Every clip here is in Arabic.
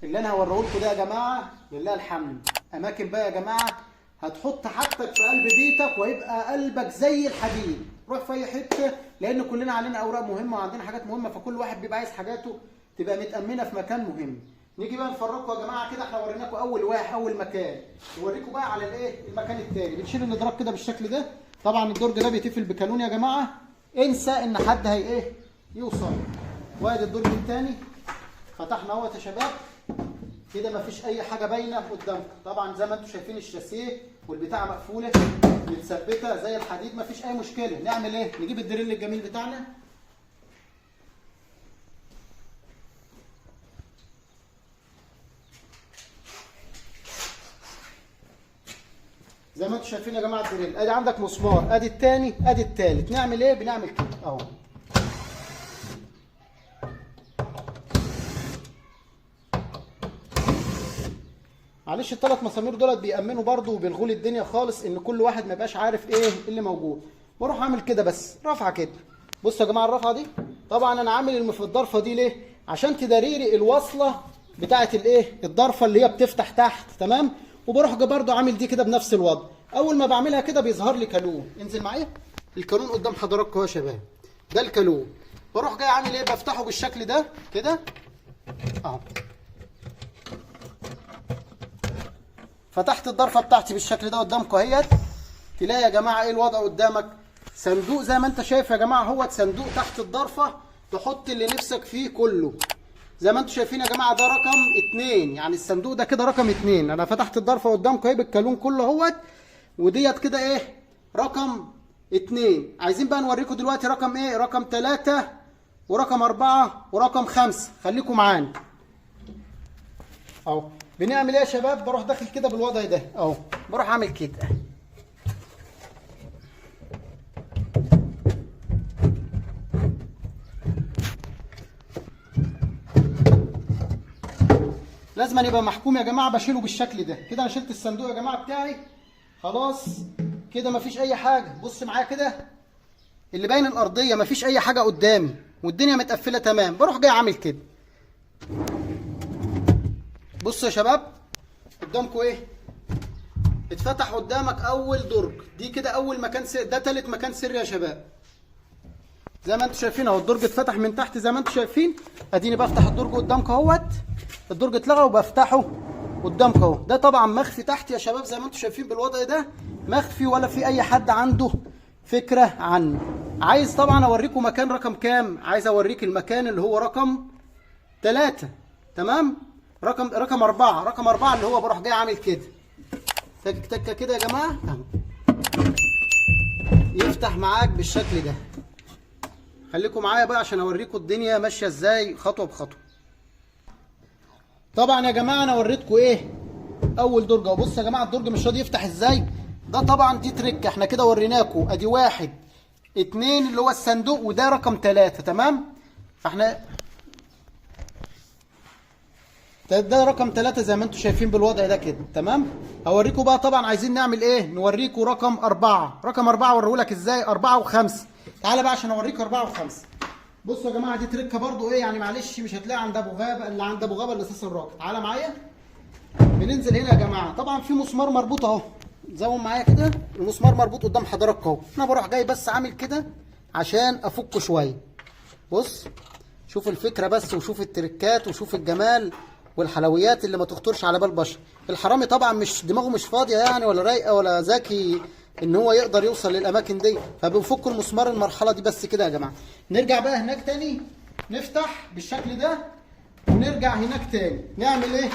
اللي انا هوريه لكم ده يا جماعه لله الحمد اماكن بقى يا جماعه هتحط حاجتك في قلب بيتك ويبقى قلبك زي الحديد. روح في اي حته، لان كلنا علينا اوراق مهمه وعندنا حاجات مهمه، فكل واحد بيبقى عايز حاجاته تبقى متامنه في مكان مهم. نيجي بقى نفرجكم يا جماعه كده، احنا وريناكم اول مكان، نوريكم بقى على الايه المكان الثاني. بنشيل الادراج كده بالشكل ده. طبعا الدرج ده بيتقفل بكالون يا جماعه، انسى ان حد هي ايه يوصل. وادي الدرج الثاني فتحنا اهوت يا شباب كده، مفيش اي حاجه باينه قدامكم. طبعا زي ما انتم شايفين الشاسيه والبتاعه مقفوله متثبته زي الحديد، مفيش اي مشكله. نعمل ايه؟ نجيب الدريل الجميل بتاعنا زي ما انتم شايفين يا جماعه الدريل. ادي عندك مسمار، ادي الثاني، ادي الثالث. نعمل ايه؟ بنعمل كده اهو. معلش الثلاث مسامير دولت بيأمنوا برضو وبيلغوا لي الدنيا خالص، ان كل واحد ما يبقاش عارف ايه اللي موجود. بروح اعمل كده بس رفعه كده. بصوا يا جماعه الرفعه دي، طبعا انا عامل الضرفه دي ليه؟ عشان تداريلي الوصله بتاعه الايه الضرفه اللي هي بتفتح تحت، تمام؟ وبروح برضو عامل دي كده بنفس الوضع. اول ما بعملها كده بيظهر لي كالون. انزل معايا الكالون قدام حضراتكم يا شباب، ده الكالون. بروح جاي عامل ايه؟ بفتحه بالشكل ده كده اهو. فتحت الضرفه بتاعتي بالشكل ده قدامكم اهيت. تلاقي يا جماعه ايه الوضع قدامك؟ صندوق زي ما انت شايف يا جماعه، هو صندوق تحت الضرفه تحط اللي نفسك فيه كله. زي ما انتم شايفين يا جماعه ده رقم 2، يعني الصندوق ده كده رقم 2. انا فتحت الضرفه قدامكم اهي بالكالون كله اهوت، وديت كده ايه رقم 2. عايزين بقى نوريكم دلوقتي رقم ايه؟ رقم 3 ورقم 4 ورقم 5. خليكم معانا اهو. بنعمل ايه يا شباب؟ بروح داخل كده بالوضع ده اهو، بروح اعمل كده لازم يبقى محكوم يا جماعه. بشيله بالشكل ده كده. انا شلت الصندوق يا جماعه بتاعي خلاص كده، مفيش اي حاجه. بص معايا كده اللي باين الارضيه، مفيش اي حاجه قدامي والدنيا متقفله تمام. بروح جاي عامل كده. بصوا يا شباب قدامكم ايه؟ اتفتح قدامك اول درج، دي كده اول مكان سر، ده تالت مكان سري يا شباب. زي ما انتم شايفين اهو الدرج اتفتح من تحت زي ما انتم شايفين. اديني بفتح الدرج قدامكم اهوت، الدرج اتلغى وبفتحه قدامكم اهو. ده طبعا مخفي تحت يا شباب زي ما انتم شايفين بالوضع ده، مخفي ولا في اي حد عنده فكره عنه. عايز طبعا اوريكم مكان رقم كام؟ عايز اوريك المكان اللي هو رقم 3، تمام؟ رقم 4. رقم 4 اللي هو بروح جاي عامل كده تك تكه كده يا جماعه اهو، يفتح معاك بالشكل ده. خليكم معايا بقى عشان اوريكم الدنيا ماشيه ازاي خطوه بخطوه. طبعا يا جماعه انا وريتكم ايه اول درج اهو. بصوا يا جماعه الدرج مش راضي يفتح ازاي. ده طبعا دي تريك احنا كده وريناكم. ادي 1 2 اللي هو الصندوق، وده رقم 3، تمام؟ فاحنا ده رقم 3 زي ما انتم شايفين بالوضع ده كده، تمام؟ هوريكم بقى طبعا عايزين نعمل ايه؟ نوريكم رقم 4. رقم 4 اوريهولك ازاي؟ 4 و5. تعالى بقى عشان اوريك 4 و5. بصوا يا جماعه دي تركه برضو ايه يعني، معلش مش هتلاقي عند ابو غابه، اللي عند ابو غابه الاساس الراكب. تعالى معايا بننزل هنا يا جماعه. طبعا في مسمار مربوط اهو، زوم معايا كده. المسمار مربوط قدام حضراتكم اهو. انا بروح جاي بس عامل كده عشان افكه شويه. بص شوف الفكره بس، وشوف التركات، وشوف الجمال والحلويات اللي ما تخطرش على بال بشر. الحرامي طبعا مش دماغه مش فاضيه يعني، ولا رايقه ولا ذكي ان هو يقدر يوصل للاماكن دي، فبنفك المسمار المرحله دي بس كده يا جماعه. نرجع بقى هناك تاني، نفتح بالشكل ده ونرجع هناك تاني. نعمل ايه؟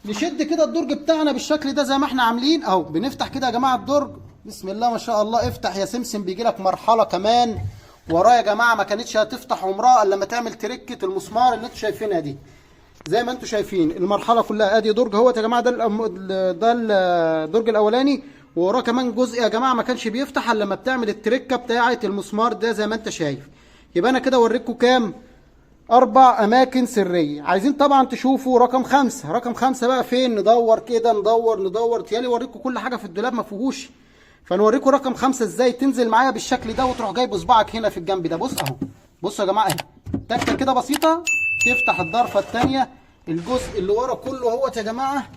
نشد كده الدرج بتاعنا بالشكل ده زي ما احنا عاملين اهو. بنفتح كده يا جماعه الدرج، بسم الله ما شاء الله. افتح يا سمسم، بيجي لك مرحله كمان ورايا يا جماعه ما كانتش هتفتح عمرها الا لما تعمل تركه المسمار اللي انتوا شايفينها دي. زي ما انتم شايفين المرحله كلها. ادي درج اهوت يا جماعه، ده الدرج الاولاني، ووراه كمان جزء يا جماعه ما كانش بيفتح الا لما بتعمل التركه بتاعه المسمار ده زي ما انت شايف. يبقى انا كده اوريكم كام؟ 4 اماكن سريه. عايزين طبعا تشوفوا رقم 5. رقم 5 بقى فين؟ ندور كده، ندور تيالي اوريكم كل حاجه في الدولاب ما فيهوش. فنوريكم رقم 5 ازاي. تنزل معايا بالشكل ده وتروح جايب اصبعك هنا في الجنب ده. بص اهو، بصوا يا جماعه اهي تكه كده بسيطه تفتح الضرفه الثانيه الجزء اللي ورا كله اهوت يا جماعه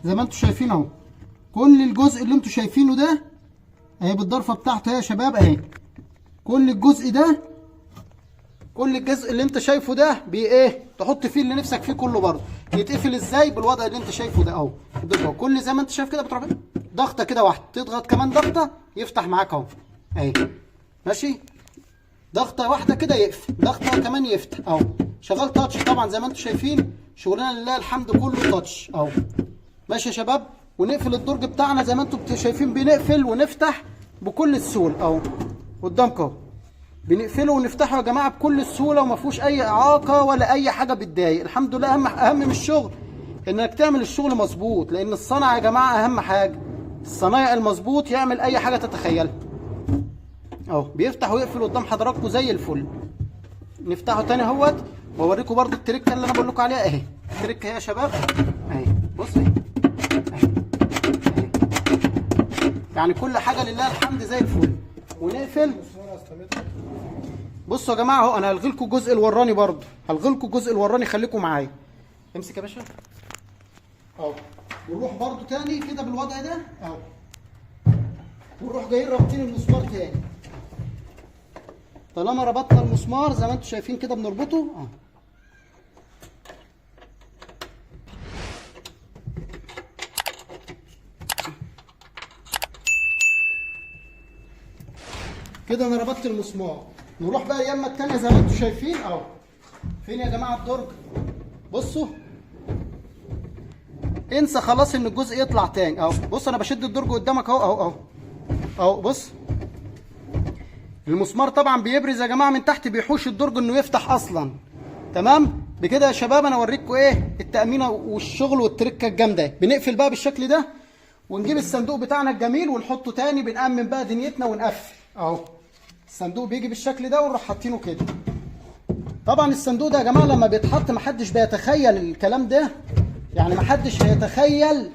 زي ما انتم شايفين اهو. كل الجزء اللي انتم شايفينه ده اهي بالضرفه بتاعته اهي يا شباب اهي. كل الجزء ده، كل الجزء اللي انت شايفه ده ايه تحط فيه اللي نفسك فيه كله برضه. يتقفل ازاي؟ بالوضع اللي انت شايفه ده اهو. كل زي ما انت شايف كده بتروح ضغطه كده واحده، تضغط كمان ضغطه يفتح معاك اهو اهي. ماشي، ضغطه واحده كده يقفل، ضغطه كمان يفتح اهو. شغال تاتش طبعا زي ما انتم شايفين، شغلنا لله الحمد كله تاتش اهو. ماشي يا شباب. ونقفل الدرج بتاعنا زي ما انتم شايفين، بنقفل ونفتح بكل السهوله اهو قدامكم اهو. بنقفله ونفتحه يا جماعه بكل السهوله وما فيهوش اي اعاقه ولا اي حاجه بتضايق. الحمد لله. اهم من الشغل انك تعمل الشغل مظبوط، لان الصنعه يا جماعه اهم حاجه. الصنايع المظبوط يعمل اي حاجه تتخيلها اهو. بيفتح ويقفل قدام حضراتكم زي الفل. نفتحه تاني اهوت واوريكم برده التركه اللي انا بقول لكم عليها اهي. التركه اهي يا شباب اهي. بص اهي اهي. يعني كل حاجه لله الحمد زي الفل. ونقفل. بصوا يا جماعه اهو، انا هلغي لكم الجزء الوراني برضه، هلغي لكم الجزء الوراني، خليكم معايا. امسك يا باشا اهو. ونروح برضه تاني كده بالوضع ده اهو، ونروح جايين رابطين المسمار تاني. طالما ربطنا المسمار زي ما انتم شايفين كده بنربطه اهو. كده انا ربطت المسمار. نروح بقى اليمه التانيه زي ما انتم شايفين اهو. فين يا جماعه الدرج؟ بصوا، انسى خلاص ان الجزء يطلع تاني اهو. بص انا بشد الدرج قدامك اهو اهو اهو اهو. بص المسمار طبعا بيبرز يا جماعه من تحت، بيحوش الدرج انه يفتح اصلا. تمام. بكده يا شباب انا اوريكم ايه التامينه والشغل والتركه الجامده. بنقفل بقى بالشكل ده ونجيب الصندوق بتاعنا الجميل ونحطه تاني، بنأمن بقى دنيتنا ونقفل اهو. الصندوق بيجي بالشكل ده ونروح حاطينه كده. طبعا الصندوق ده يا جماعه لما بيتحط محدش بيتخيل الكلام ده، يعني محدش هيتخيل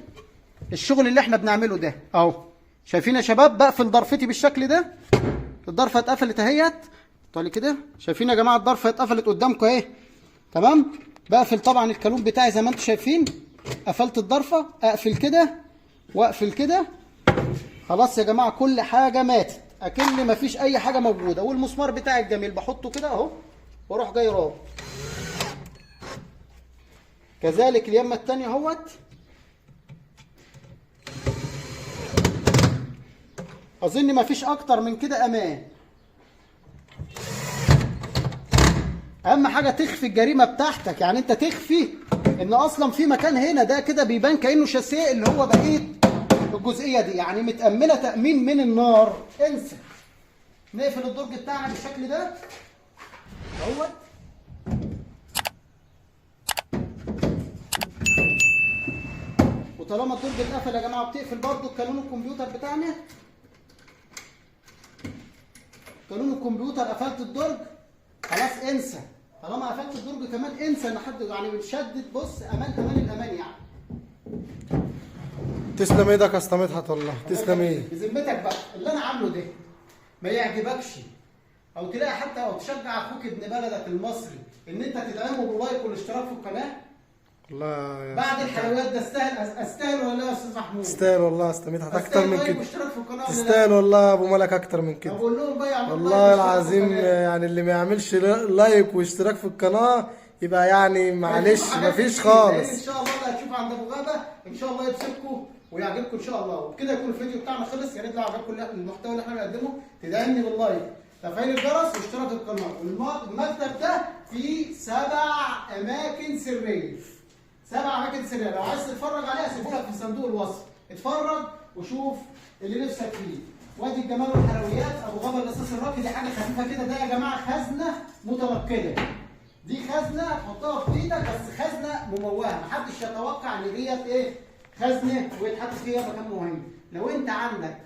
الشغل اللي احنا بنعمله ده اهو. شايفين يا شباب؟ بقفل ضرفتي بالشكل ده، الضرفه اتقفلت اهيت. طالي كده شايفين يا جماعه الضرفه اتقفلت قدامكم اهي. تمام. بقفل طبعا الكالون بتاعي زي ما انتم شايفين، قفلت الضرفه، اقفل كده واقفل كده. خلاص يا جماعه كل حاجه ماتت، اكن مفيش اي حاجه موجوده. والمسمار بتاعي الجميل بحطه كده اهو واروح جاي رابط. كذلك اليمه الثانيه اهوت. اظن مفيش اكتر من كده امان. اهم حاجه تخفي الجريمه بتاعتك، يعني انت تخفي ان اصلا في مكان هنا. ده كده بيبان كانه شاسيه اللي هو بقيه الجزئيه دي، يعني متامنه تامين من النار. انسى. نقفل الدرج بتاعنا بالشكل ده اهوت. وطالما الدرج اتقفل يا جماعه بتقفل برضو الكالون الكمبيوتر بتاعنا. كالون الكمبيوتر قفلت الدرج خلاص انسى. طالما قفلت الدرج كمان انسى ان حد يعني بتشدد. بص امان امان الامان يعني. تسلم ايدك يا اسطى مدحت والله. تسلم ايدك. بذمتك بقى اللي انا عامله ده ما يعجبكش، او تلاقي حتى او تشجع اخوك ابن بلدك المصري ان انت تدعمه باللايك والاشتراك في القناه؟ والله يا بعد الحلويات ده استاهل ولا لا يا استاذ محمود؟ تستاهل والله يا اسطى مدحت اكتر من كده. واشتراك في القناه تستاهل والله يا ابو ملك اكتر من كده. بقول لهم بقى يعملوا والله العظيم يعني اللي ما يعملش لايك واشتراك في القناه يبقى يعني معلش مفيش خالص. ان شاء الله اللي هتشوفوا عند ابو غابه ان شاء الله يبسطكم ويعجبكم ان شاء الله. وبكده يكون الفيديو بتاعنا خلص. يا ريت لو عجبكم المحتوى اللي احنا بنقدمه تدعمني باللايك، تفعيل الجرس واشتراك القناه. المكتب ده فيه 7 اماكن سريه. 7 اماكن سريه، لو عايز تتفرج عليها هسيبه لك في صندوق الوصف. اتفرج وشوف اللي نفسك فيه. وادي الجمال والحلويات ابو غابه الاساس الراقي. دي حاجه خفيفه كده. ده يا جماعه خزنه متنقله. دي خزنه تحطها في ايدك بس خزنه مموهه، محدش يتوقع ان ديت ايه خزنه ويتحط فيها مكان مهم. لو انت عندك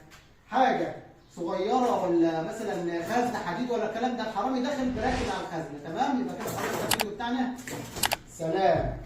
حاجه صغيره ولا مثلا خزنه حديد ولا الكلام ده، الحرامي داخل براكب على الخزنه. تمام. يبقى كده خلاص الفيديو بتاعنا. سلام.